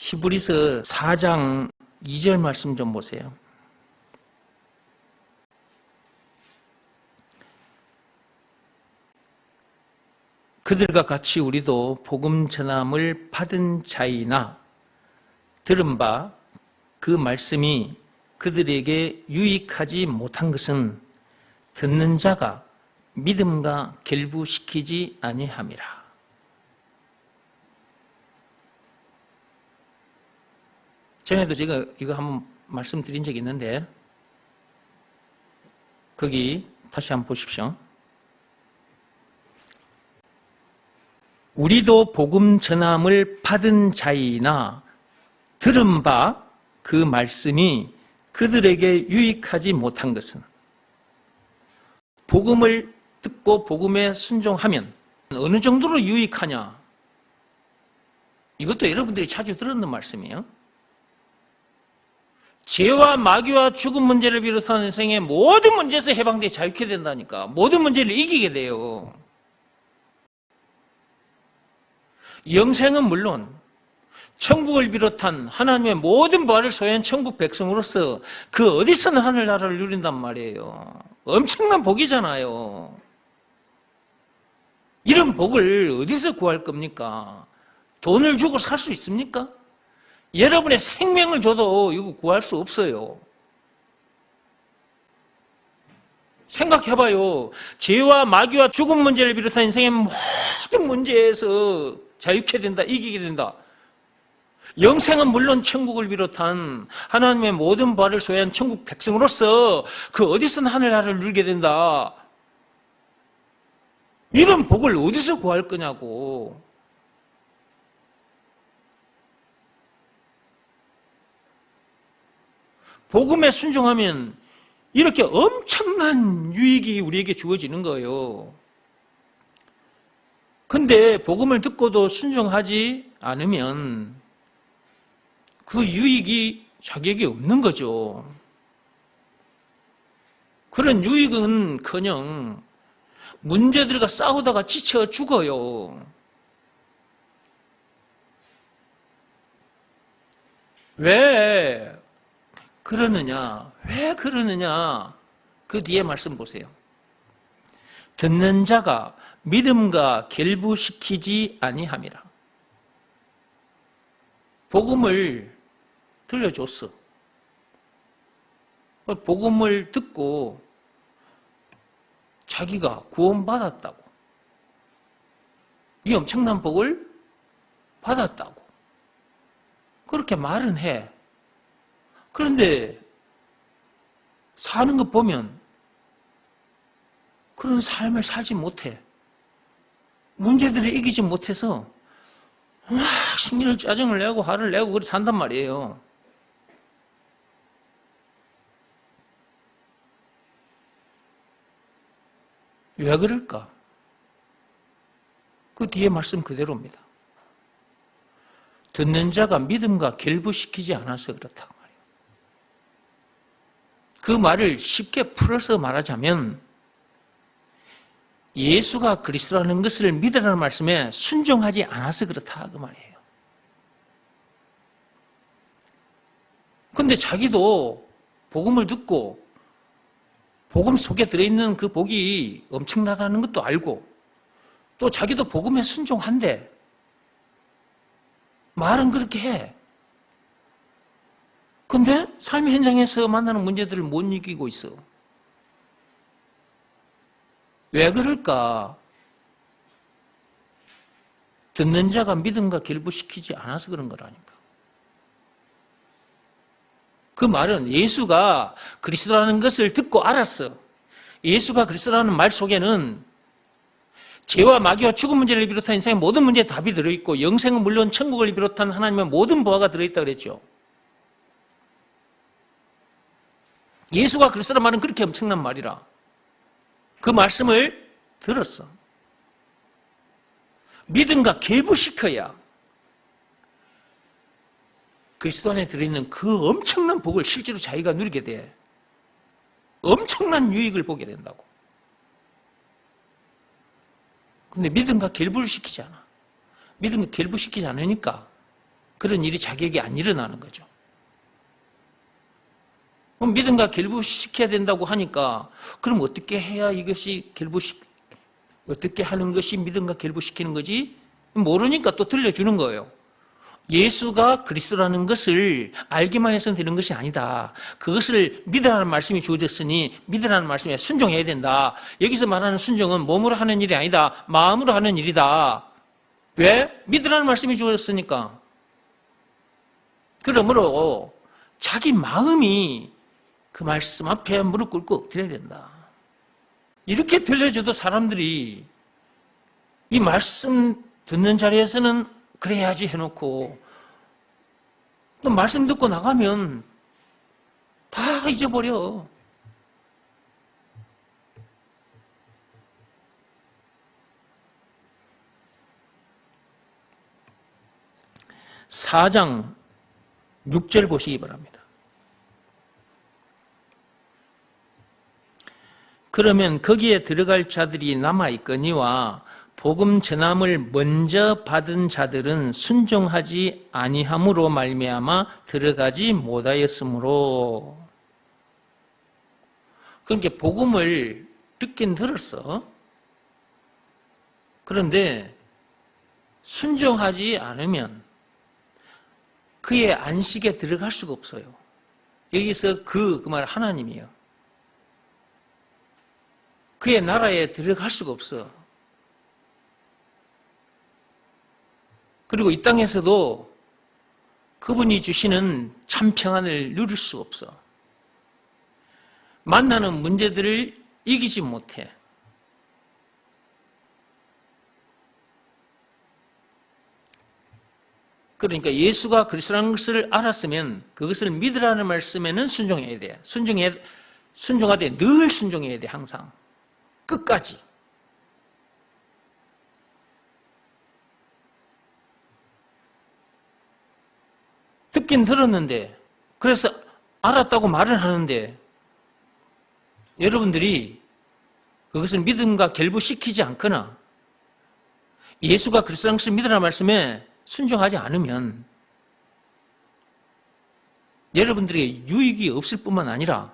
히브리서 4장 2절 말씀 좀 보세요. 그들과 같이 우리도 복음 전함을 받은 자이나 들은 바 그 말씀이 그들에게 유익하지 못한 것은 듣는 자가 믿음과 결부시키지 아니함이라. 전에도 제가 이거 한번 말씀드린 적이 있는데 거기 다시 한번 보십시오. 우리도 복음 전함을 받은 자이나 들은 바 그 말씀이 그들에게 유익하지 못한 것은, 복음을 듣고 복음에 순종하면 어느 정도로 유익하냐? 이것도 여러분들이 자주 들었는 말씀이에요. 죄와 마귀와 죽음 문제를 비롯한 인생의 모든 문제에서 해방되어 자유케 된다니까. 모든 문제를 이기게 돼요. 영생은 물론 천국을 비롯한 하나님의 모든 부활을 소유한 천국 백성으로서 그 어디서는 하늘나라를 누린단 말이에요. 엄청난 복이잖아요. 이런 복을 어디서 구할 겁니까? 돈을 주고 살 수 있습니까? 여러분의 생명을 줘도 이거 구할 수 없어요. 생각해봐요. 죄와 마귀와 죽음 문제를 비롯한 인생의 모든 문제에서 자유케 된다, 이기게 된다. 영생은 물론 천국을 비롯한 하나님의 모든 부활을 소유한 천국 백성으로서 그 어디서는 하늘나라를 누리게 된다. 이런 복을 어디서 구할 거냐고. 복음에 순종하면 이렇게 엄청난 유익이 우리에게 주어지는 거예요. 근데 복음을 듣고도 순종하지 않으면 그 유익이 자기에게 없는 거죠. 그런 유익은커녕 문제들과 싸우다가 지쳐 죽어요. 왜 그러느냐? 왜 그러느냐? 그 뒤에 말씀 보세요. 듣는 자가 믿음과 결부시키지 아니함이라. 복음을 들려줬어. 복음을 듣고 자기가 구원받았다고. 이 엄청난 복을 받았다고. 그렇게 말은 해. 그런데 사는 것 보면 그런 삶을 살지 못해. 문제들을 이기지 못해서 막 심리를 짜증을 내고 화를 내고 그렇게 산단 말이에요. 왜 그럴까? 그 뒤에 말씀 그대로입니다. 듣는 자가 믿음과 결부시키지 않아서 그렇다고 말이에요. 그 말을 쉽게 풀어서 말하자면 예수가 그리스도라는 것을 믿으라는 말씀에 순종하지 않아서 그렇다 그 말이에요. 근데 자기도 복음을 듣고 복음 속에 들어있는 그 복이 엄청나다는 것도 알고 또 자기도 복음에 순종한대. 말은 그렇게 해. 근데 삶의 현장에서 만나는 문제들을 못 이기고 있어. 왜 그럴까? 듣는 자가 믿음과 결부시키지 않아서 그런 거라니까. 그 말은 예수가 그리스도라는 것을 듣고 알았어. 예수가 그리스도라는 말 속에는 죄와 마귀와 죽음 문제를 비롯한 인생의 모든 문제에 답이 들어있고 영생은 물론 천국을 비롯한 하나님의 모든 부활가 들어있다 그랬죠. 예수가 그리스도라는 말은 그렇게 엄청난 말이라. 그 말씀을 들었어. 믿음과 결부시켜야 그리스도 안에 들어있는 그 엄청난 복을 실제로 자기가 누리게 돼. 엄청난 유익을 보게 된다고. 근데 믿음과 결부를 시키지 않아. 믿음과 결부시키지 않으니까 그런 일이 자기에게 안 일어나는 거죠. 그럼 믿음과 결부시켜야 된다고 하니까 그럼 어떻게 해야 이것이 어떻게 하는 것이 믿음과 결부시키는 거지? 모르니까 또 들려주는 거예요. 예수가 그리스도라는 것을 알기만 해서는 되는 것이 아니다. 그것을 믿으라는 말씀이 주어졌으니 믿으라는 말씀에 순종해야 된다. 여기서 말하는 순종은 몸으로 하는 일이 아니다. 마음으로 하는 일이다. 왜? 믿으라는 말씀이 주어졌으니까. 그러므로 자기 마음이 그 말씀 앞에 무릎 꿇고 엎드려야 된다. 이렇게 들려줘도 사람들이 이 말씀 듣는 자리에서는 그래야지 해놓고 또 말씀 듣고 나가면 다 잊어버려. (4장) 6절 보시기 바랍니다. 그러면 거기에 들어갈 자들이 남아있거니와 복음 전함을 먼저 받은 자들은 순종하지 아니함으로 말미암아 들어가지 못하였으므로. 그러니까 복음을 듣긴 들었어. 그런데 순종하지 않으면 그의 안식에 들어갈 수가 없어요. 여기서 그 말 하나님이에요. 그의 나라에 들어갈 수가 없어. 그리고 이 땅에서도 그분이 주시는 참 평안을 누릴 수 없어. 만나는 문제들을 이기지 못해. 그러니까 예수가 그리스도라는 것을 알았으면 그것을 믿으라는 말씀에는 순종해야 돼. 순종하되 늘 순종해야 돼, 항상. 끝까지. 듣긴 들었는데, 그래서 알았다고 말을 하는데, 여러분들이 그것을 믿음과 결부시키지 않거나 예수가 그리스도라는 것을 믿으라는 말씀에 순종하지 않으면 여러분들에게 유익이 없을 뿐만 아니라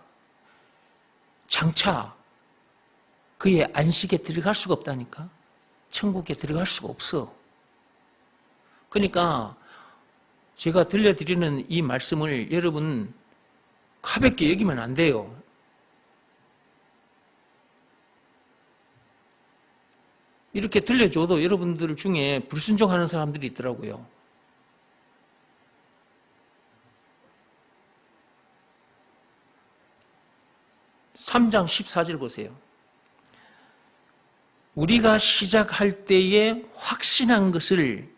장차 그의 안식에 들어갈 수가 없다니까. 천국에 들어갈 수가 없어. 그러니까 제가 들려드리는 이 말씀을 여러분 가볍게 여기면 안 돼요. 이렇게 들려줘도 여러분들 중에 불순종하는 사람들이 있더라고요. (3장) 14절 보세요. 우리가 시작할 때에 확신한 것을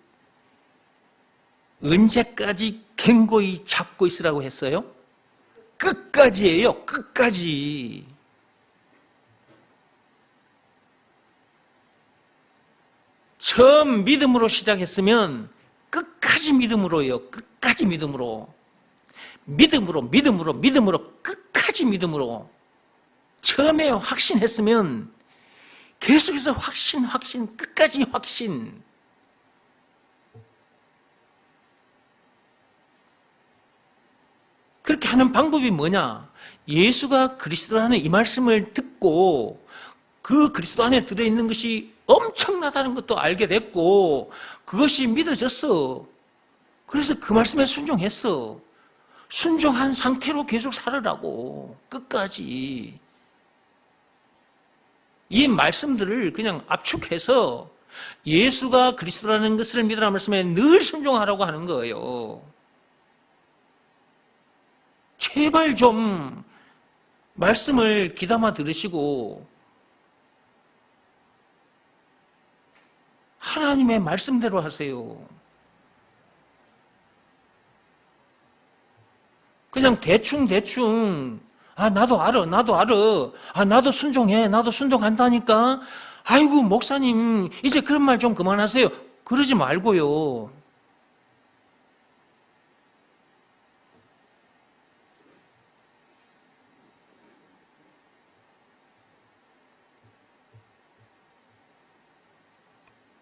언제까지 견고히 잡고 있으라고 했어요? 끝까지예요. 끝까지. 처음 믿음으로 시작했으면 끝까지 믿음으로요. 끝까지 믿음으로. 믿음으로 끝까지 믿음으로. 처음에 확신했으면 계속해서 확신, 끝까지 확신. 그렇게 하는 방법이 뭐냐? 예수가 그리스도라는 이 말씀을 듣고 그 그리스도 안에 들어있는 것이 엄청나다는 것도 알게 됐고 그것이 믿어졌어. 그래서 그 말씀에 순종했어. 순종한 상태로 계속 살으라고. 끝까지. 이 말씀들을 그냥 압축해서 예수가 그리스도라는 것을 믿으라는 말씀에 늘 순종하라고 하는 거예요. 제발 좀 말씀을 귀담아 들으시고 하나님의 말씀대로 하세요. 그냥 대충 나도 알아. 나도 순종해. 나도 순종한다니까. 아이고 목사님 이제 그런 말 좀 그만하세요. 그러지 말고요.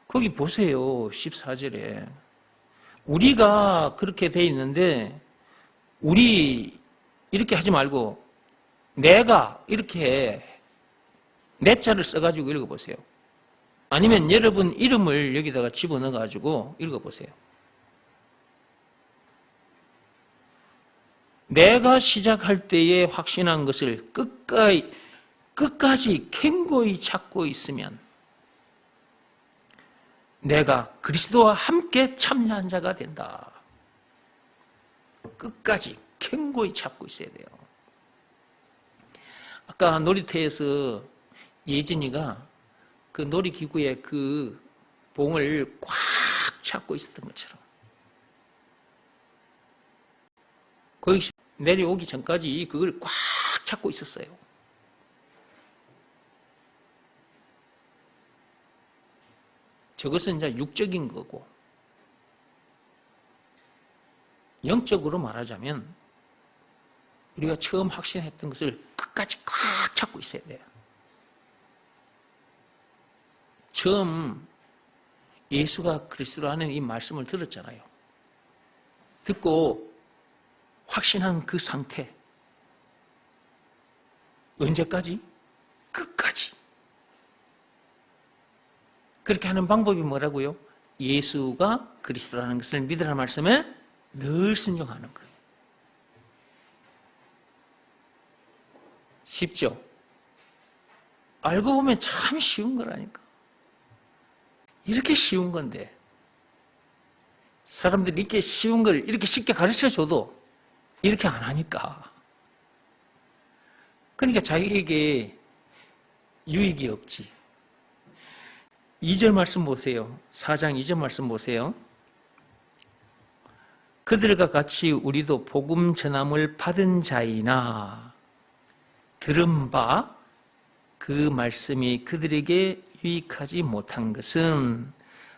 거기 보세요. 14절에 우리가 그렇게 돼 있는데 우리 이렇게 하지 말고 내가 이렇게 내 자를 써가지고 읽어보세요. 아니면 여러분 이름을 여기다가 집어넣어가지고 읽어보세요. 내가 시작할 때에 확신한 것을 끝까지 갱고히 찾고 있으면 내가 그리스도와 함께 참여한 자가 된다. 끝까지 갱고히 찾고 있어야 돼요. 아까 놀이터에서 예진이가 그 놀이기구의 그 봉을 꽉 잡고 있었던 것처럼 거기 내려오기 전까지 그걸 꽉 잡고 있었어요. 저것은 이제 육적인 거고, 영적으로 말하자면 우리가 처음 확신했던 것을 끝까지 꽉 잡고 있어야 돼요. 처음 예수가 그리스도라는 이 말씀을 들었잖아요. 듣고 확신한 그 상태, 언제까지? 끝까지. 그렇게 하는 방법이 뭐라고요? 예수가 그리스도라는 것을 믿으라는 말씀에 늘 순종하는 거예요. 쉽죠? 알고 보면 참 쉬운 거라니까. 이렇게 쉬운 건데 사람들이 이렇게 쉬운 걸 이렇게 쉽게 가르쳐줘도 이렇게 안 하니까. 그러니까 자기에게 유익이 없지. 2절 말씀 보세요. 4장 2절 말씀 보세요. 그들과 같이 우리도 복음 전함을 받은 자이나 들은 바 그 말씀이 그들에게 유익하지 못한 것은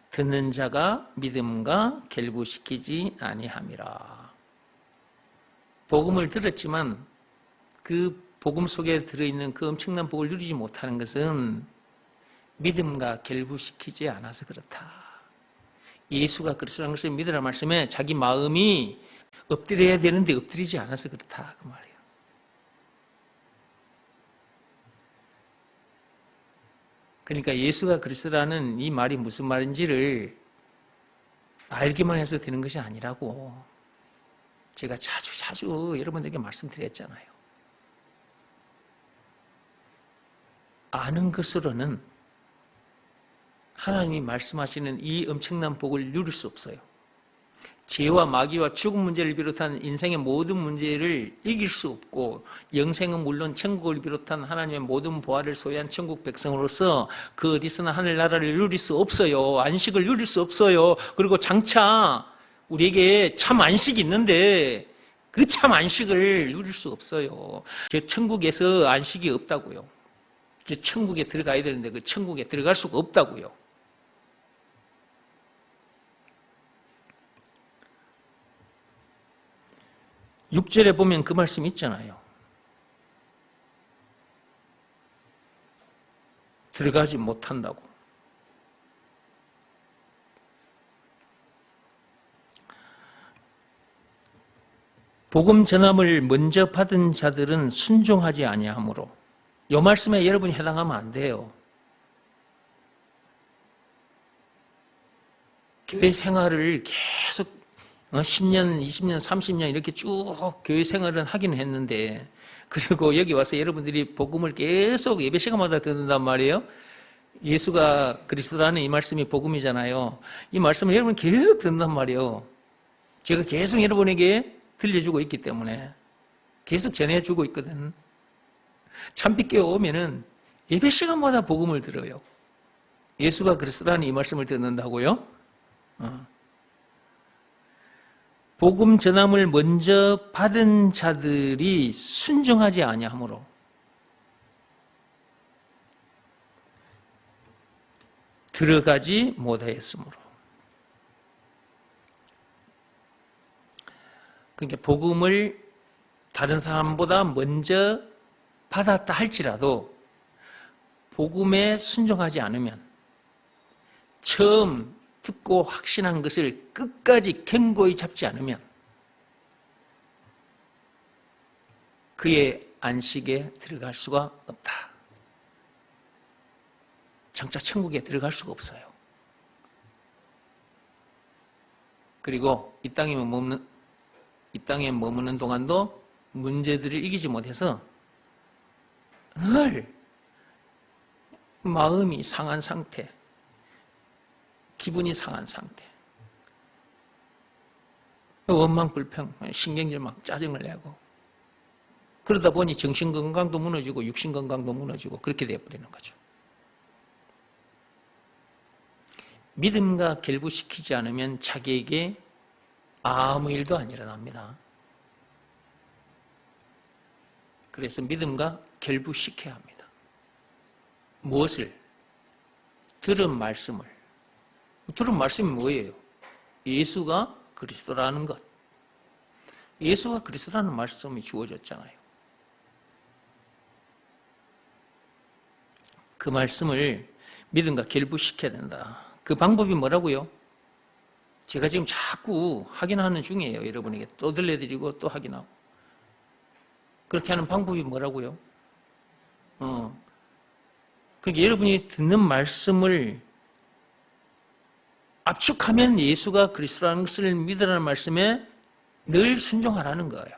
듣는 자가 믿음과 결부시키지 아니함이라. 복음을 들었지만 그 복음 속에 들어있는 그 엄청난 복을 누리지 못하는 것은 믿음과 결부시키지 않아서 그렇다. 예수가 그리스도라는 것을 믿으라는 말씀에 자기 마음이 엎드려야 되는데 엎드리지 않아서 그렇다 그 말이에요. 그러니까 예수가 그리스도라는 이 말이 무슨 말인지를 알기만 해서 되는 것이 아니라고 제가 자주 여러분들에게 말씀드렸잖아요. 아는 것으로는 하나님이 말씀하시는 이 엄청난 복을 누릴 수 없어요. 죄와 마귀와 죽음 문제를 비롯한 인생의 모든 문제를 이길 수 없고, 영생은 물론 천국을 비롯한 하나님의 모든 보화를 소유한 천국 백성으로서 그 어디서나 하늘나라를 누릴 수 없어요. 안식을 누릴 수 없어요. 그리고 장차 우리에게 참 안식이 있는데 그 참 안식을 누릴 수 없어요. 저 천국에서 안식이 없다고요. 저 천국에 들어가야 되는데 그 천국에 들어갈 수가 없다고요. 육 절에 보면 그 말씀 있잖아요. 들어가지 못한다고. 복음 전함을 먼저 받은 자들은 순종하지 아니하므로. 이 말씀에 여러분이 해당하면 안 돼요. 교회 생활을 계속 10년, 20년, 30년 이렇게 쭉 교회 생활을 하긴 했는데, 그리고 여기 와서 여러분들이 복음을 계속 예배 시간마다 듣는단 말이에요. 예수가 그리스도라는 이 말씀이 복음이잖아요. 이 말씀을 여러분 계속 듣는단 말이에요. 제가 계속 여러분에게 들려주고 있기 때문에 계속 전해주고 있거든. 참빛 교회 오면은 예배 시간마다 복음을 들어요. 예수가 그리스도라는 이 말씀을 듣는다고요? 복음 전함을 먼저 받은 자들이 순종하지 아니하므로. 들어가지 못하였으므로. 그러니까 복음을 다른 사람보다 먼저 받았다 할지라도 복음에 순종하지 않으면 처음 듣고 확신한 것을 끝까지 견고히 잡지 않으면 그의 안식에 들어갈 수가 없다. 장차 천국에 들어갈 수가 없어요. 그리고 이 땅에 머무는 동안도 문제들을 이기지 못해서 늘 마음이 상한 상태, 기분이 상한 상태, 원망, 불평, 신경질 막 짜증을 내고 그러다 보니 정신건강도 무너지고 육신건강도 무너지고 그렇게 되어버리는 거죠. 믿음과 결부시키지 않으면 자기에게 아무 일도 안 일어납니다. 그래서 믿음과 결부시켜야 합니다. 무엇을? 들은 말씀을. 들은 말씀이 뭐예요? 예수가 그리스도라는 것. 예수가 그리스도라는 말씀이 주어졌잖아요. 그 말씀을 믿음과 결부시켜야 된다. 그 방법이 뭐라고요? 제가 지금 자꾸 확인하는 중이에요. 여러분에게 또 들려드리고 또 확인하고. 그렇게 하는 방법이 뭐라고요? 그러니까 여러분이 듣는 말씀을 압축하면 예수가 그리스도라는 것을 믿으라는 말씀에 늘 순종하라는 거예요.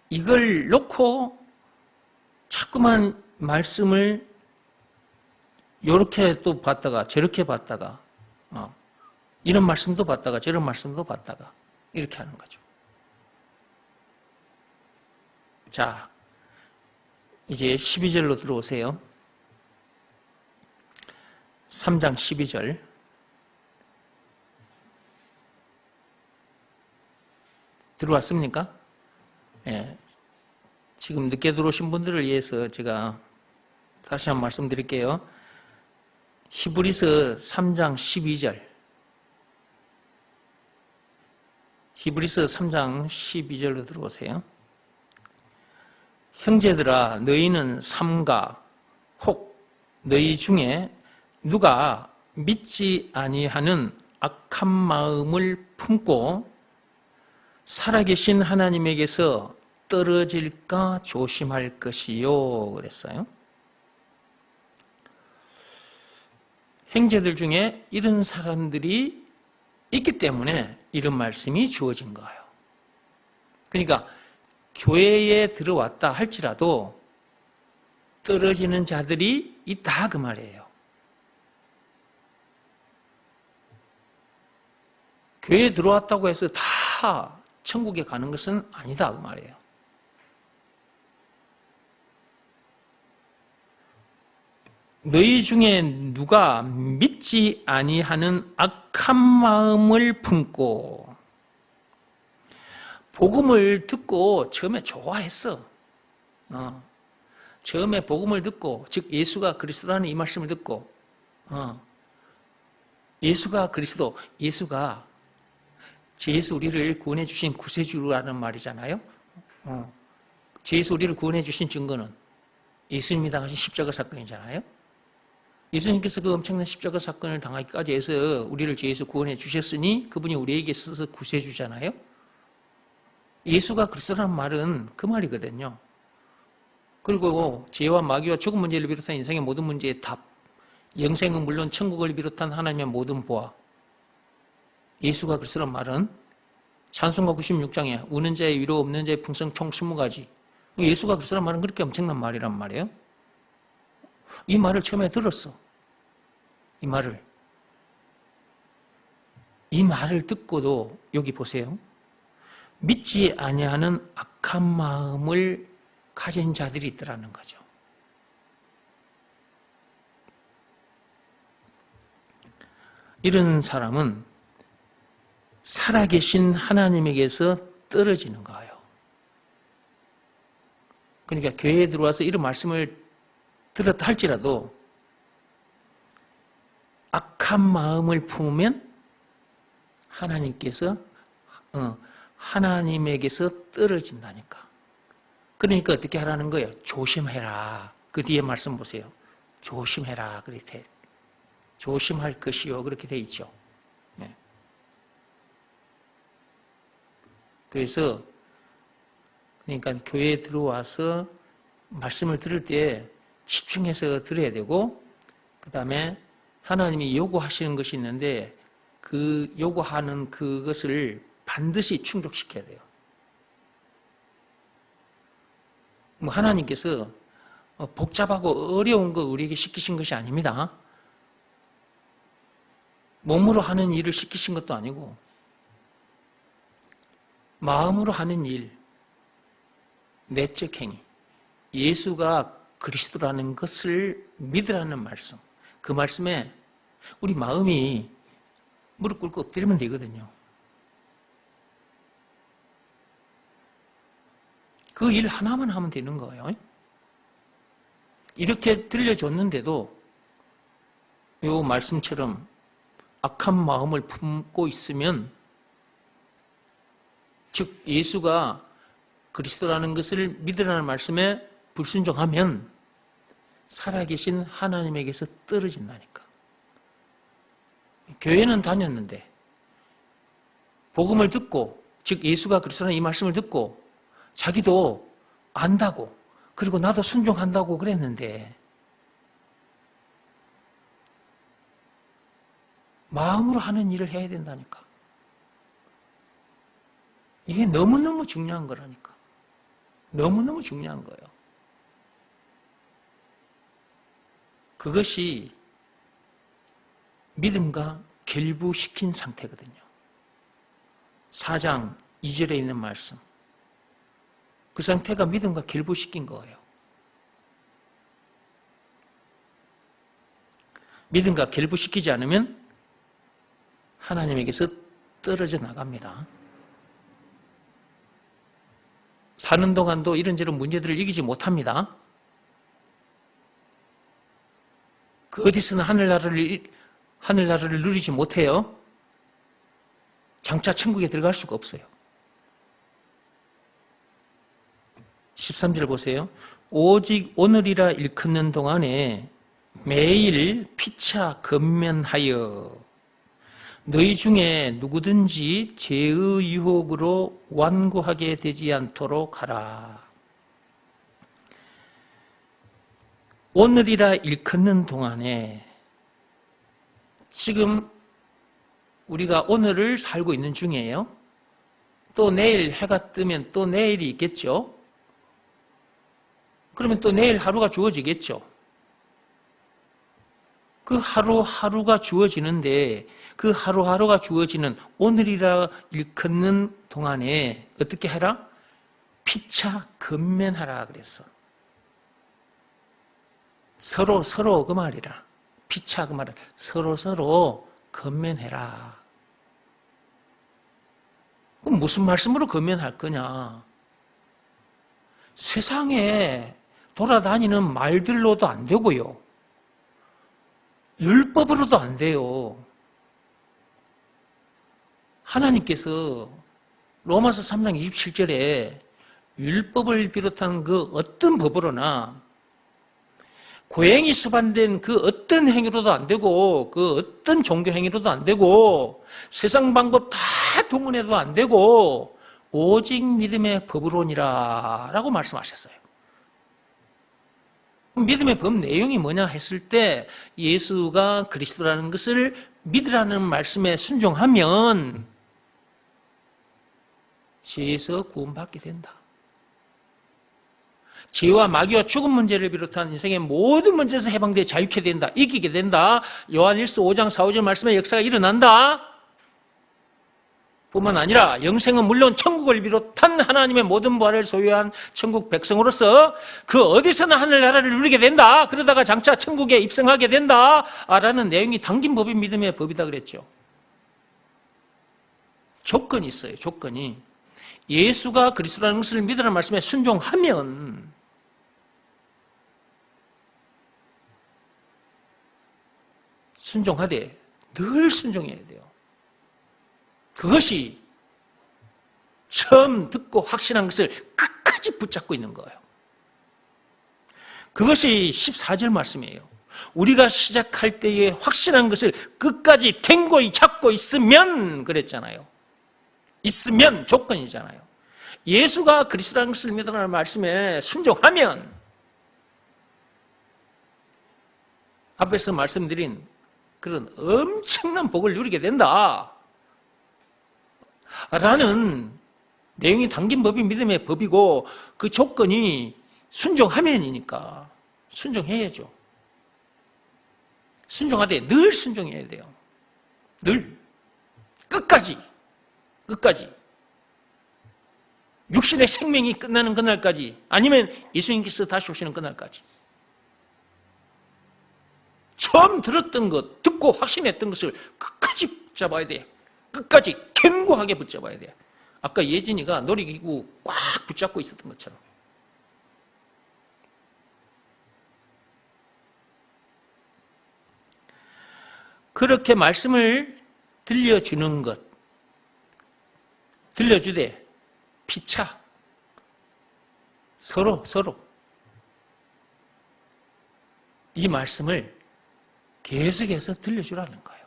이걸 놓고 자꾸만 말씀을 이렇게 또 봤다가 저렇게 봤다가 이런 말씀도 봤다가 저런 말씀도 봤다가 이렇게 하는 거죠. 자, 이제 12절로 들어오세요. 3장 12절. 들어왔습니까? 예. 지금 늦게 들어오신 분들을 위해서 제가 다시 한번 말씀드릴게요. 히브리서 3장 12절. 히브리서 3장 12절로 들어오세요. 형제들아 너희는 삼가 혹 너희 중에 누가 믿지 아니하는 악한 마음을 품고 살아계신 하나님에게서 떨어질까 조심할 것이요 그랬어요. 형제들 중에 이런 사람들이 있기 때문에 이런 말씀이 주어진 거예요. 그러니까 교회에 들어왔다 할지라도 떨어지는 자들이 있다 그 말이에요. 교회에 들어왔다고 해서 다 천국에 가는 것은 아니다 그 말이에요. 너희 중에 누가 믿지 아니하는 악한 마음을 품고 복음을 듣고 처음에 좋아했어. 처음에 복음을 듣고 즉 예수가 그리스도라는 이 말씀을 듣고 예수가 그리스도, 예수가 제 예수 우리를 구원해 주신 구세주라는 말이잖아요. 제 예수 우리를 구원해 주신 증거는 예수님이 당하신 십자가 사건이잖아요. 예수님께서 그 엄청난 십자가 사건을 당하기까지 해서 우리를 제 예수 구원해 주셨으니 그분이 우리에게 있어서 구세주잖아요. 예수가 그리스도라는 말은 그 말이거든요. 그리고 죄와 마귀와 죽음 문제를 비롯한 인생의 모든 문제의 답, 영생은 물론 천국을 비롯한 하나님의 모든 보아, 예수가 그리스도라는 말은 찬송가 96장에 우는 자의 위로 없는 자의 풍성 총 20가지, 예수가 그리스도라는 말은 그렇게 엄청난 말이란 말이에요. 이 말을 처음에 들었어. 이 말을 듣고도 여기 보세요. 믿지 아니하는 악한 마음을 가진 자들이 있더라는 거죠. 이런 사람은 살아계신 하나님에게서 떨어지는 거예요. 그러니까 교회에 들어와서 이런 말씀을 들었다 할지라도 악한 마음을 품으면 하나님에게서 떨어진다니까. 그러니까 어떻게 하라는 거예요? 조심해라. 그 뒤에 말씀 보세요. 조심해라. 그렇게 조심할 것이요. 그렇게 돼 있죠. 네. 그래서 그러니까 교회에 들어와서 말씀을 들을 때 집중해서 들어야 되고, 그 다음에 하나님이 요구하시는 것이 있는데 그 요구하는 그것을 반드시 충족시켜야 돼요. 뭐 하나님께서 복잡하고 어려운 거 우리에게 시키신 것이 아닙니다. 몸으로 하는 일을 시키신 것도 아니고 마음으로 하는 일, 내적 행위, 예수가 그리스도라는 것을 믿으라는 말씀, 그 말씀에 우리 마음이 무릎 꿇고 엎드리면 되거든요. 그 일 하나만 하면 되는 거예요. 이렇게 들려줬는데도 이 말씀처럼 악한 마음을 품고 있으면, 즉 예수가 그리스도라는 것을 믿으라는 말씀에 불순종하면 살아계신 하나님에게서 떨어진다니까. 교회는 다녔는데 복음을 듣고, 즉 예수가 그리스도라는 이 말씀을 듣고 자기도 안다고, 그리고 나도 순종한다고 그랬는데 마음으로 하는 일을 해야 된다니까. 이게 너무너무 중요한 거라니까. 너무너무 중요한 거예요. 그것이 믿음과 결부시킨 상태거든요. 4장 2절에 있는 말씀. 그 상태가 믿음과 결부시킨 거예요. 믿음과 결부시키지 않으면 하나님에게서 떨어져 나갑니다. 사는 동안도 이런저런 문제들을 이기지 못합니다. 그 어디서는 하늘나라를 누리지 못해요. 장차 천국에 들어갈 수가 없어요. 13절 보세요. 오직 오늘이라 일컫는 동안에 매일 피차 근면하여 너희 중에 누구든지 죄의 유혹으로 완고하게 되지 않도록 하라. 오늘이라 일컫는 동안에, 지금 우리가 오늘을 살고 있는 중이에요. 또 내일 해가 뜨면 또 내일이 있겠죠. 그러면 또 내일 하루가 주어지겠죠. 그 하루하루가 주어지는데 그 하루하루가 주어지는 오늘이라 일컫는 동안에 어떻게 해라? 피차 근면하라 그랬어. 서로 그 말이라. 피차 그 말이라. 서로 근면해라. 그럼 무슨 말씀으로 근면할 거냐? 세상에 돌아다니는 말들로도 안 되고요. 율법으로도 안 돼요. 하나님께서 로마서 3장 27절에 율법을 비롯한 그 어떤 법으로나 고행이 수반된 그 어떤 행위로도 안 되고 그 어떤 종교 행위로도 안 되고 세상 방법 다 동원해도 안 되고 오직 믿음의 법으로니라 라고 말씀하셨어요. 믿음의 법 내용이 뭐냐 했을 때 예수가 그리스도라는 것을 믿으라는 말씀에 순종하면 죄에서 구원받게 된다. 죄와 마귀와 죽음 문제를 비롯한 인생의 모든 문제에서 해방되어 자유케 된다. 이기게 된다. 요한일서 5장 4, 5절 말씀의 역사가 일어난다. 뿐만 아니라 영생은 물론 천국을 비롯한 하나님의 모든 부활을 소유한 천국 백성으로서 그 어디서나 하늘나라를 누리게 된다. 그러다가 장차 천국에 입성하게 된다. 라는 내용이 담긴 법이 믿음의 법이다 그랬죠. 조건이 있어요. 조건이. 예수가 그리스도라는 것을 믿으라는 말씀에 순종하면 순종하되 늘 순종해야 돼요. 그것이 처음 듣고 확신한 것을 끝까지 붙잡고 있는 거예요. 그것이 14절 말씀이에요. 우리가 시작할 때에 확신한 것을 끝까지 갱고히 잡고 있으면 그랬잖아요. 있으면 조건이잖아요. 예수가 그리스도라는 것을 믿으라는 말씀에 순종하면 앞에서 말씀드린 그런 엄청난 복을 누리게 된다 라는 내용이 담긴 법이 믿음의 법이고, 그 조건이 순종하면이니까 순종해야죠. 순종하되 늘 순종해야 돼요. 늘 끝까지 육신의 생명이 끝나는 그날까지, 아니면 예수님께서 다시 오시는 그날까지 처음 들었던 것, 듣고 확신했던 것을 끝까지 붙잡아야 돼. 끝까지 견고하게 붙잡아야 돼. 아까 예진이가 놀이기구 꽉 붙잡고 있었던 것처럼. 그렇게 말씀을 들려주는 것, 들려주되 피차 서로 이 말씀을 계속해서 들려주라는 거예요.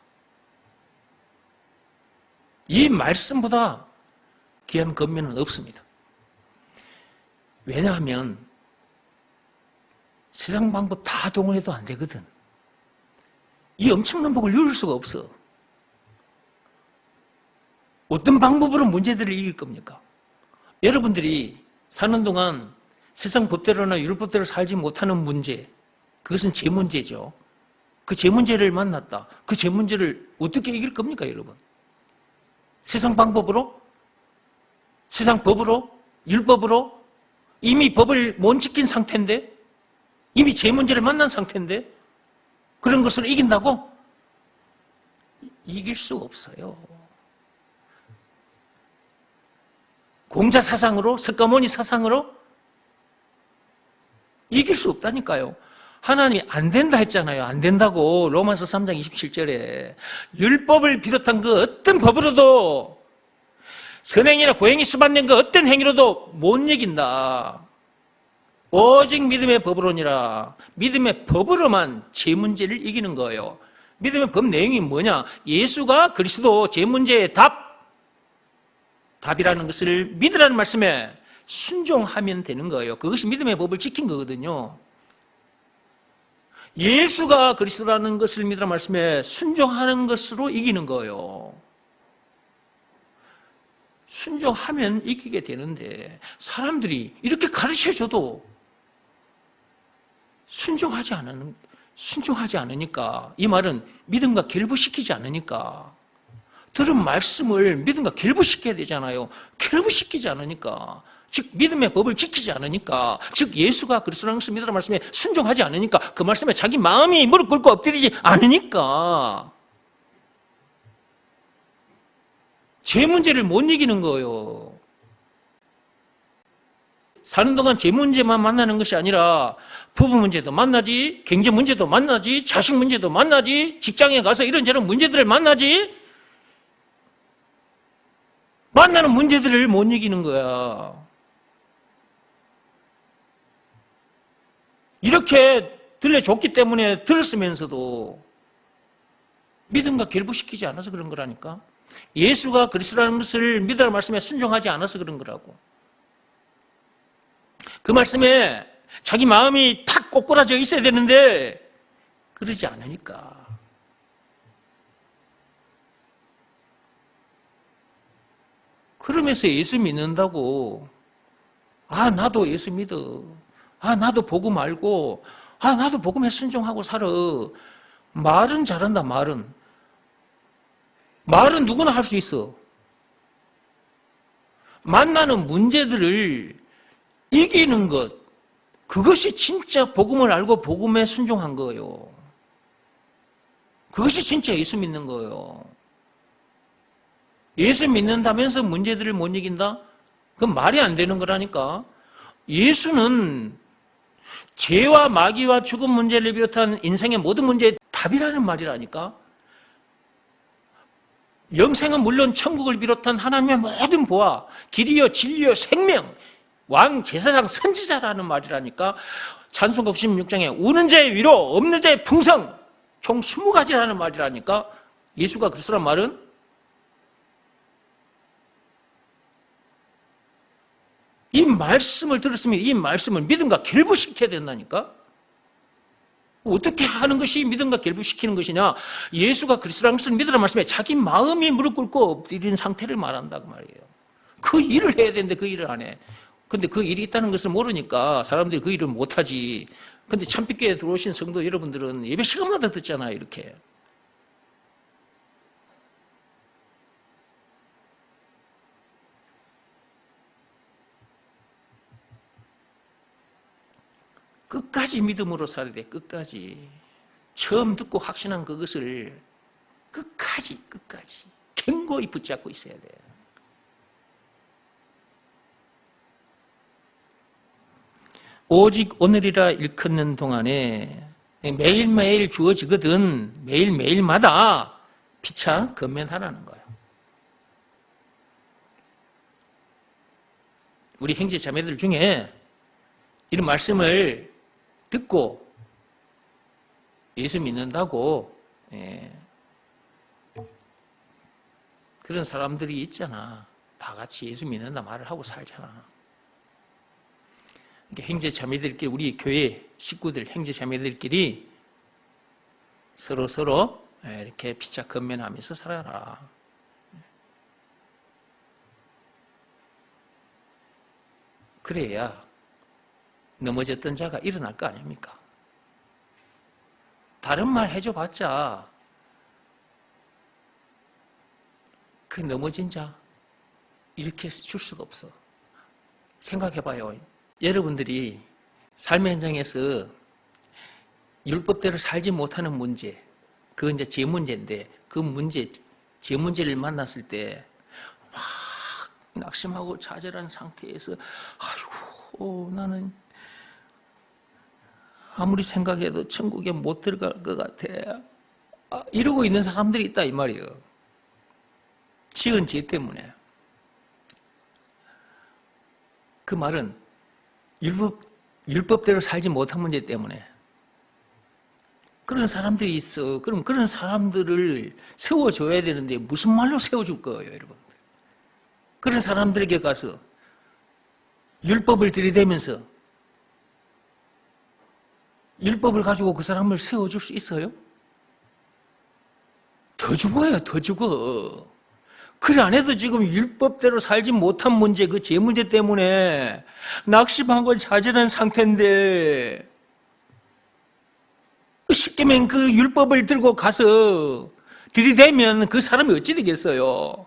이 말씀보다 귀한 권면은 없습니다. 왜냐하면 세상 방법 다 동원해도 안 되거든. 이 엄청난 복을 누릴 수가 없어. 어떤 방법으로 문제들을 이길 겁니까? 여러분들이 사는 동안 세상 법대로나 율법대로 살지 못하는 문제, 그것은 제 문제죠. 그 제 문제를 만났다. 그 제 문제를 어떻게 이길 겁니까, 여러분? 세상 방법으로? 세상 법으로? 율법으로? 이미 법을 못 지킨 상태인데? 이미 제 문제를 만난 상태인데? 그런 것을 이긴다고? 이길 수 없어요. 공자 사상으로, 석가모니 사상으로 이길 수 없다니까요. 하나님이 안 된다 했잖아요. 안 된다고. 로마서 3장 27절에 율법을 비롯한 그 어떤 법으로도, 선행이나 고행이 수반된 그 어떤 행위로도 못 이긴다. 오직 믿음의 법으로니라. 믿음의 법으로만 제 문제를 이기는 거예요. 믿음의 법 내용이 뭐냐? 예수가 그리스도 제 문제의 답이라는 것을 믿으라는 말씀에 순종하면 되는 거예요. 그것이 믿음의 법을 지킨 거거든요. 예수가 그리스도라는 것을 믿으라는 말씀에 순종하는 것으로 이기는 거예요. 순종하면 이기게 되는데, 사람들이 이렇게 가르쳐줘도 순종하지 않으니까, 이 말은 믿음과 결부시키지 않으니까, 들은 말씀을 믿음과 결부시켜야 되잖아요. 결부시키지 않으니까, 즉 믿음의 법을 지키지 않으니까, 즉 예수가 그리스도라는 것을 믿으라는 말씀에 순종하지 않으니까, 그 말씀에 자기 마음이 무릎 꿇고 엎드리지 않으니까 제 문제를 못 이기는 거예요. 사는 동안 제 문제만 만나는 것이 아니라 부부 문제도 만나지, 경제 문제도 만나지, 자식 문제도 만나지, 직장에 가서 이런저런 문제들을 만나지, 만나는 문제들을 못 이기는 거야. 이렇게 들려줬기 때문에 들었으면서도 믿음과 결부시키지 않아서 그런 거라니까. 예수가 그리스도라는 것을 믿으라는 말씀에 순종하지 않아서 그런 거라고. 그 말씀에 자기 마음이 탁 꼬꾸라져 있어야 되는데 그러지 않으니까. 그러면서 예수 믿는다고, 나도 예수 믿어, 나도 복음 알고, 나도 복음에 순종하고 살아. 말은 잘한다. 말은 누구나 할 수 있어. 만나는 문제들을 이기는 것, 그것이 진짜 복음을 알고 복음에 순종한 거예요. 그것이 진짜 예수 믿는 거예요. 예수 믿는다면서 문제들을 못 이긴다? 그건 말이 안 되는 거라니까. 예수는 죄와 마귀와 죽음 문제를 비롯한 인생의 모든 문제의 답이라는 말이라니까. 영생은 물론 천국을 비롯한 하나님의 모든 보화, 길이요 진리요 생명, 왕 제사장 선지자라는 말이라니까. 찬송가 96장에 우는 자의 위로, 없는 자의 풍성, 총 20가지라는 말이라니까. 예수가 그리스도란 말은 이 말씀을 들었으면 이 말씀을 믿음과 결부시켜야 된다니까. 어떻게 하는 것이 믿음과 결부시키는 것이냐? 예수가 그리스도라는 것을 믿으라는 말씀에 자기 마음이 무릎 꿇고 엎드린 상태를 말한다고 말이에요. 그 일을 해야 되는데 그 일을 안 해. 근데 그 일이 있다는 것을 모르니까 사람들이 그 일을 못하지. 근데 참빛교회에 들어오신 성도 여러분들은 예배 시간마다 듣잖아요, 이렇게. 끝까지 믿음으로 살아야 돼, 끝까지. 처음 듣고 확신한 그것을 끝까지 견고히 붙잡고 있어야 돼. 오직 오늘이라 일컫는 동안에 매일매일 주어지거든. 매일매일마다 피차 건면하라는 거예요. 우리 형제 자매들 중에 이런 말씀을 듣고 예수 믿는다고 그런 사람들이 있잖아. 다 같이 예수 믿는다 말을 하고 살잖아. 그러니까 형제 자매들끼리, 우리 교회 식구들 형제 자매들끼리 서로 이렇게 피차 건면하면서 살아라. 그래야 넘어졌던 자가 일어날 거 아닙니까? 다른 말 해줘봤자 그 넘어진 자 이렇게 줄 수가 없어. 생각해봐요. 여러분들이 삶의 현장에서 율법대로 살지 못하는 문제, 그건 이제 제 문제인데, 그 문제, 제 문제를 만났을 때 막 낙심하고 좌절한 상태에서 아이고 나는 아무리 생각해도 천국에 못 들어갈 것 같아. 이러고 있는 사람들이 있다 이 말이에요. 지은 죄 때문에. 그 말은 율법대로 살지 못한 문제 때문에. 그런 사람들이 있어. 그럼 그런 사람들을 세워줘야 되는데 무슨 말로 세워줄 거예요, 여러분? 그런 사람들에게 가서 율법을 들이대면서 율법을 가지고 그 사람을 세워줄 수 있어요? 더 죽어요, 더 죽어. 그래 안 해도 지금 율법대로 살지 못한 문제, 그 죄 문제 때문에 낙심하고 좌절한 상태인데 쉽게면 그 율법을 들고 가서 들이대면 그 사람이 어찌 되겠어요?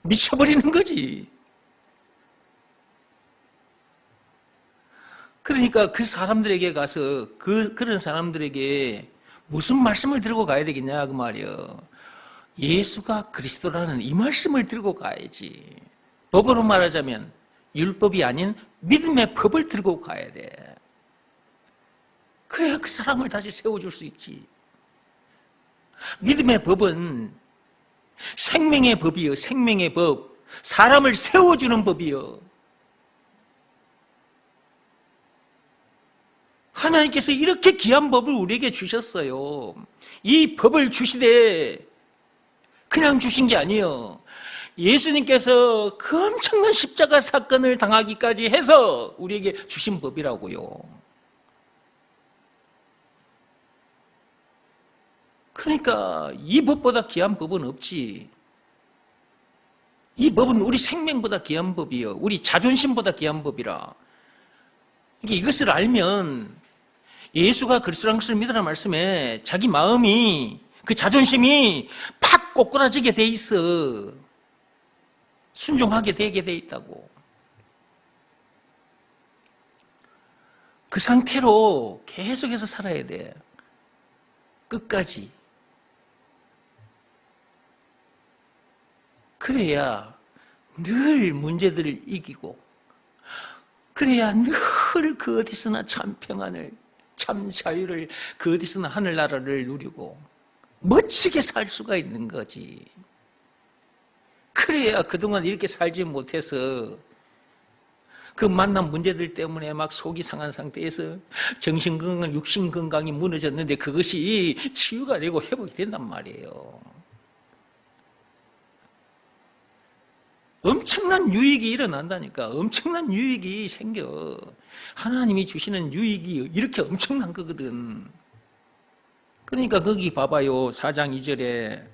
미쳐버리는 거지. 그러니까 그 사람들에게 가서 그런 사람들에게 무슨 말씀을 들고 가야 되겠냐 그 말이에요. 예수가 그리스도라는 이 말씀을 들고 가야지. 법으로 말하자면 율법이 아닌 믿음의 법을 들고 가야 돼. 그래야 그 사람을 다시 세워줄 수 있지. 믿음의 법은 생명의 법이요, 생명의 법. 사람을 세워주는 법이요. 하나님께서 이렇게 귀한 법을 우리에게 주셨어요. 이 법을 주시되 그냥 주신 게 아니에요. 예수님께서 그 엄청난 십자가 사건을 당하기까지 해서 우리에게 주신 법이라고요. 그러니까 이 법보다 귀한 법은 없지. 이 법은 우리 생명보다 귀한 법이요. 우리 자존심보다 귀한 법이라. 이것을 알면 예수가 그리스도라는 것을 믿으라는 말씀에 자기 마음이, 그 자존심이 팍 꼬꾸라지게 돼 있어. 순종하게 되게 돼 있다고. 그 상태로 계속해서 살아야 돼. 끝까지. 그래야 늘 문제들을 이기고, 그래야 늘 그 어디서나 참 평안을, 참 자유를, 그 어디서나 하늘나라를 누리고 멋지게 살 수가 있는 거지. 그래야 그동안 이렇게 살지 못해서 그 만난 문제들 때문에 막 속이 상한 상태에서 정신 건강, 육신 건강이 무너졌는데 그것이 치유가 되고 회복이 된단 말이에요. 엄청난 유익이 일어난다니까. 엄청난 유익이 생겨. 하나님이 주시는 유익이 이렇게 엄청난 거거든. 그러니까 거기 봐봐요. 4장 2절에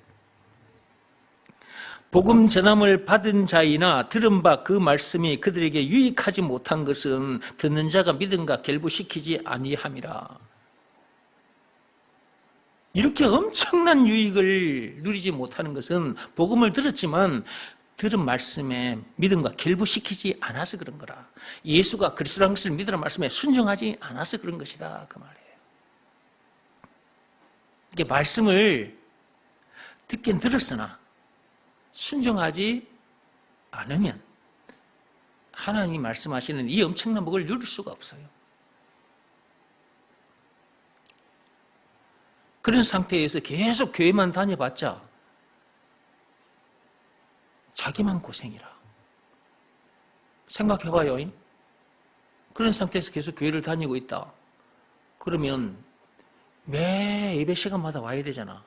복음 전함을 받은 자이나 들은 바 그 말씀이 그들에게 유익하지 못한 것은 듣는 자가 믿음과 결부시키지 아니함이라. 이렇게 엄청난 유익을 누리지 못하는 것은 복음을 들었지만 들은 말씀에 믿음과 결부시키지 않아서 그런 거라. 예수가 그리스도라는 것을 믿으라는 말씀에 순종하지 않아서 그런 것이다 그 말이에요. 이게 말씀을 듣긴 들었으나 순종하지 않으면 하나님이 말씀하시는 이 엄청난 복을 누릴 수가 없어요. 그런 상태에서 계속 교회만 다녀봤자 자기만 고생이라. 생각해봐요. 그런 상태에서 계속 교회를 다니고 있다. 그러면 매 예배 시간마다 와야 되잖아.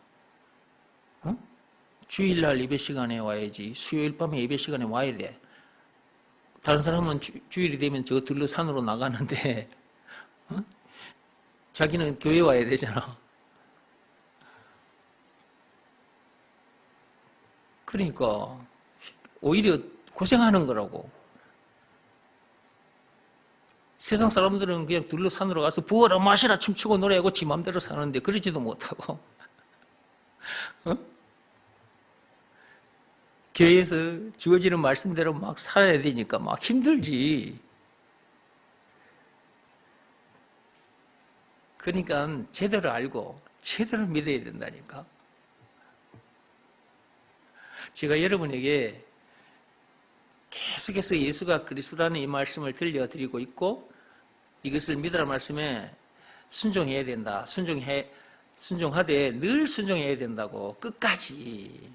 주일날 예배 시간에 와야지. 수요일 밤에 예배 시간에 와야 돼. 다른 사람은 주일이 되면 저 들로 산으로 나가는데 자기는 교회 와야 되잖아. 그러니까 오히려 고생하는 거라고. 세상 사람들은 그냥 들로 산으로 가서 부어라 마시라 춤추고 노래하고 지 맘대로 사는데 그러지도 못하고 교회에서 주어지는 말씀대로 막 살아야 되니까 막 힘들지. 그러니까 제대로 알고 제대로 믿어야 된다니까. 제가 여러분에게 계속해서 예수가 그리스도라는 이 말씀을 들려드리고 있고 이것을 믿으라는 말씀에 순종해야 된다. 순종하되 늘 순종해야 된다고. 끝까지.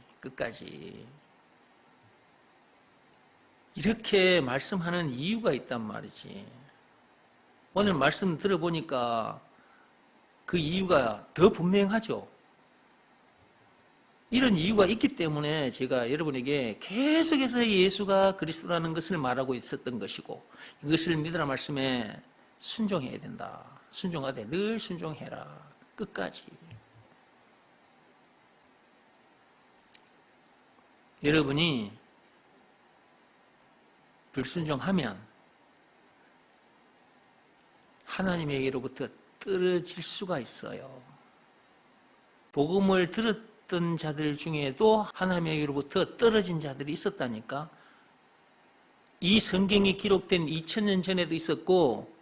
이렇게 말씀하는 이유가 있단 말이지. 오늘 말씀 들어보니까 그 이유가 더 분명하죠. 이런 이유가 있기 때문에 제가 여러분에게 계속해서 예수가 그리스도라는 것을 말하고 있었던 것이고 이것을 믿으라 말씀에 순종해야 된다. 순종하되 늘 순종해라. 끝까지. 여러분이 불순종하면 하나님에게로부터 떨어질 수가 있어요. 복음을 들었던 자들 중에도 하나님에게로부터 떨어진 자들이 있었다니까. 이 성경이 기록된 2000년 전에도 있었고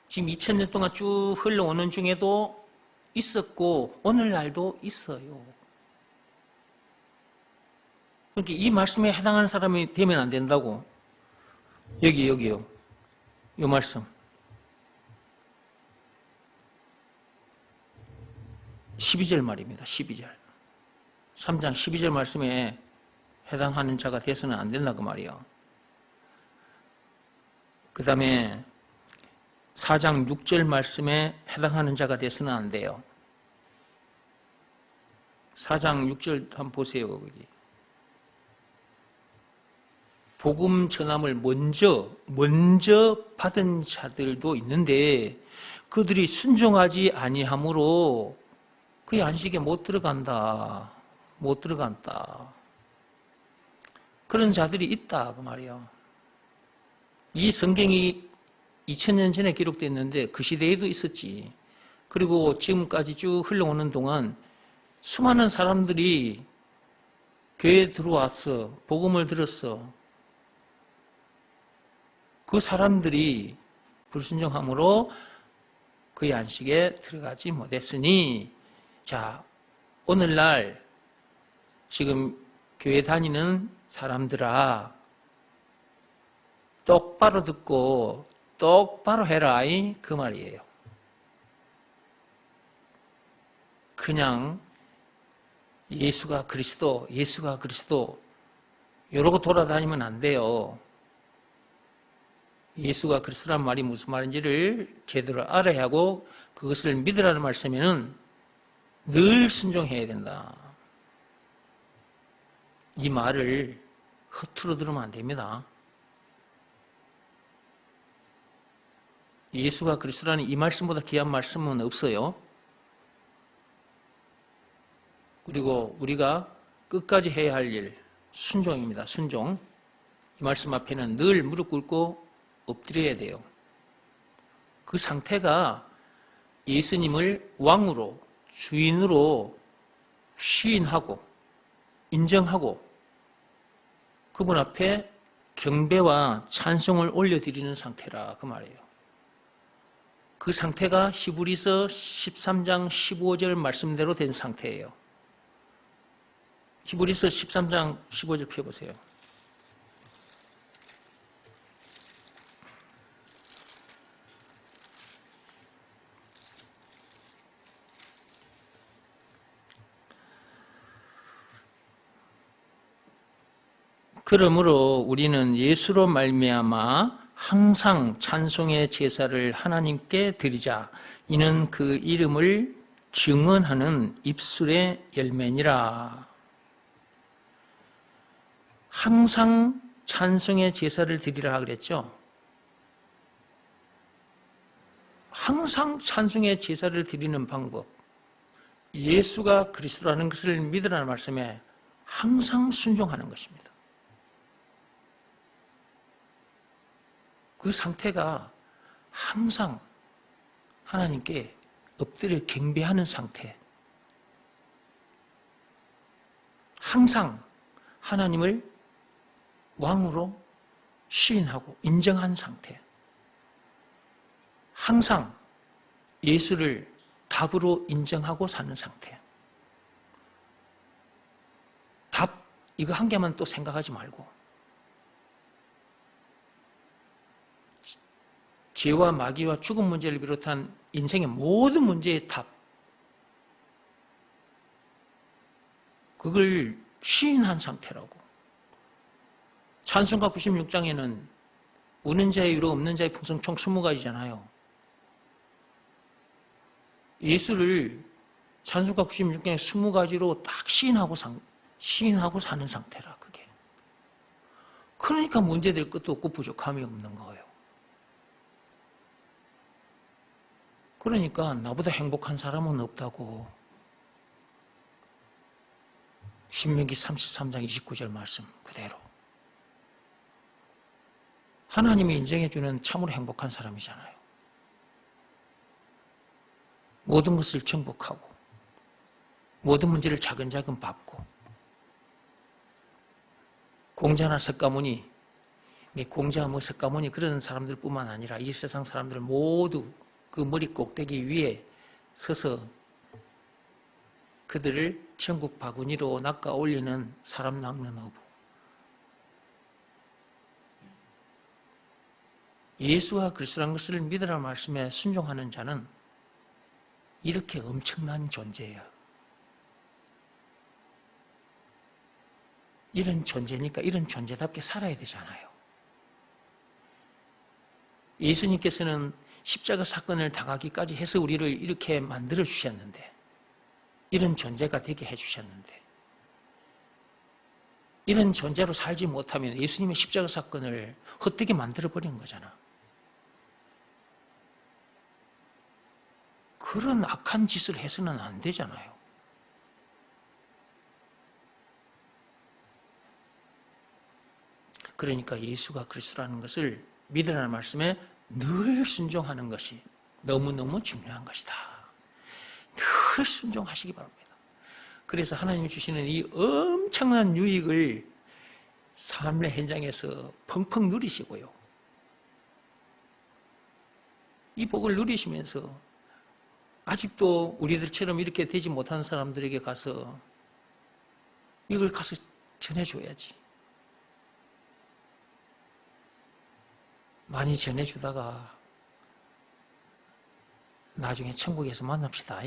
지금 2000년 동안 쭉 흘러오는 중에도 있었고 오늘날도 있어요. 그러니까 이 말씀에 해당하는 사람이 되면 안 된다고. 여기요. 이 말씀. 12절 말입니다. 12절. 3장 12절 말씀에 해당하는 자가 돼서는 안 된다 그 말이에요. 그 다음에 4장 6절 말씀에 해당하는 자가 돼서는 안 돼요. 4장 6절 한번 보세요. 거기. 복음 전함을 먼저 받은 자들도 있는데 그들이 순종하지 아니하므로 그 안식에 못 들어간다. 그런 자들이 있다 그 말이에요. 이 성경이 2000년 전에 기록됐는데 그 시대에도 있었지. 그리고 지금까지 쭉 흘러오는 동안 수많은 사람들이 교회에 들어왔어. 복음을 들었어. 그 사람들이 불순종함으로 그의 안식에 들어가지 못했으니 자, 오늘날 지금 교회 다니는 사람들아 똑바로 듣고 똑바로 해라 그 말이에요. 그냥 예수가 그리스도 이러고 돌아다니면 안 돼요. 예수가 그리스도란 말이 무슨 말인지를 제대로 알아야 하고 그것을 믿으라는 말씀에는 늘 순종해야 된다. 이 말을 허투루 들으면 안 됩니다. 예수가 그리스도라는 이 말씀보다 귀한 말씀은 없어요. 그리고 우리가 끝까지 해야 할 일, 순종입니다. 순종. 이 말씀 앞에는 늘 무릎 꿇고 엎드려야 돼요. 그 상태가 예수님을 왕으로, 주인으로 시인하고 인정하고 그분 앞에 경배와 찬송을 올려드리는 상태라 그 말이에요. 그 상태가 히브리서 13장 15절 말씀대로 된 상태예요. 히브리서 13장 15절 펴보세요. 그러므로 우리는 예수로 말미암아 항상 찬송의 제사를 하나님께 드리자. 이는 그 이름을 증언하는 입술의 열매니라. 항상 찬송의 제사를 드리라 그랬죠. 항상 찬송의 제사를 드리는 방법. 예수가 그리스도라는 것을 믿으라는 말씀에 항상 순종하는 것입니다. 그 상태가 항상 하나님께 엎드려 경배하는 상태. 항상 하나님을 왕으로 시인하고 인정한 상태. 항상 예수를 답으로 인정하고 사는 상태. 답, 이거 한 개만 또 생각하지 말고 죄와 마귀와 죽음 문제를 비롯한 인생의 모든 문제의 답, 그걸 시인한 상태라고. 찬송가 96장에는 우는 자의 위로 없는 자의 풍성 총 20가지잖아요. 예수를 찬송가 96장에 20가지로 딱 시인하고 사는 상태라 그게. 그러니까 문제될 것도 없고 부족함이 없는 거예요. 그러니까 나보다 행복한 사람은 없다고. 신명기 33장 29절 말씀 그대로. 하나님이 인정해주는 참으로 행복한 사람이잖아요. 모든 것을 정복하고 모든 문제를 차근차근 밟고 공자나 석가모니, 공자와 뭐 석가모니 그런 사람들 뿐만 아니라 이 세상 사람들 모두 그 머리 꼭대기 위에 서서 그들을 천국 바구니로 낚아 올리는 사람 낚는 어부. 예수와 그리스도라는 것을 믿으라는 말씀에 순종하는 자는 이렇게 엄청난 존재예요. 이런 존재니까 이런 존재답게 살아야 되잖아요. 예수님께서는 십자가 사건을 당하기까지 해서 우리를 이렇게 만들어 주셨는데, 이런 존재가 되게 해 주셨는데, 이런 존재로 살지 못하면 예수님의 십자가 사건을 헛되게 만들어 버린 거잖아. 그런 악한 짓을 해서는 안 되잖아요. 그러니까 예수가 그리스도라는 것을 믿으라는 말씀에 늘 순종하는 것이 너무너무 중요한 것이다. 늘 순종하시기 바랍니다. 그래서 하나님이 주시는 이 엄청난 유익을 삶의 현장에서 펑펑 누리시고요. 이 복을 누리시면서 아직도 우리들처럼 이렇게 되지 못한 사람들에게 가서 이걸 가서 전해줘야지. 많이 전해주다가 나중에 천국에서 만납시다.